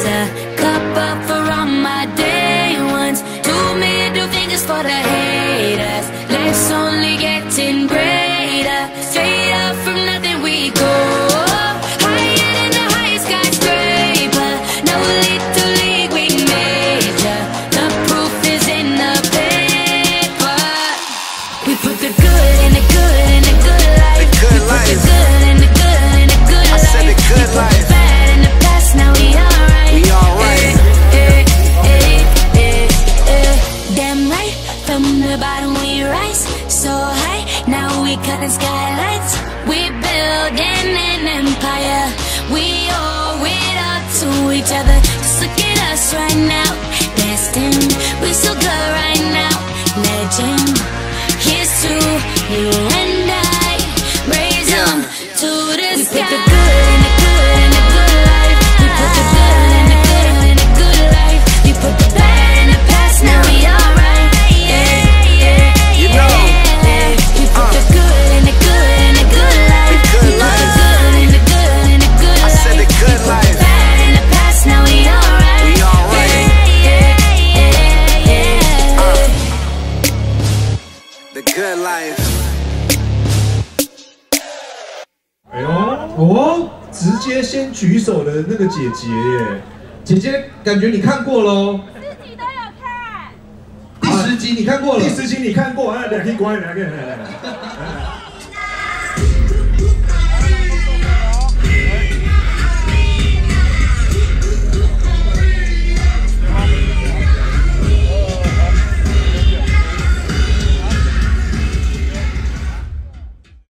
a cup up for all my day ones. 2 middle fingers for the haters. Let's only getting greater. Straight up from nothing we go. Higher than the highest skyscraper. No little league we major. The proof is in the paper. We put the good in the good in the good life. The good life. The good in the good in the good life. I said the good life. We put the bad in the past. Now we alright. We alright. Damn right. From the bottom we rise so high. Now we cutting skylights. We building an empire. We owe it all to each other. Just look at us right now. Destined. We so good right now. Legend. Here's to you and I. Raise them to the sky. We put the good in the good in the good life. We put the good in the good in the good life. We put the bad in the past. Now we alright. You know. We put the good in the good in the good life. The good We put life. the good in the good in the good I life. said the good We put life. the bad in the past. Now we alright. We alright. The good life. 哎呦，哦，直接先举手的那个姐姐耶，姐姐感觉你看过喽。自己都有看。第10集你看过了，第10集你看过啊？2天关来。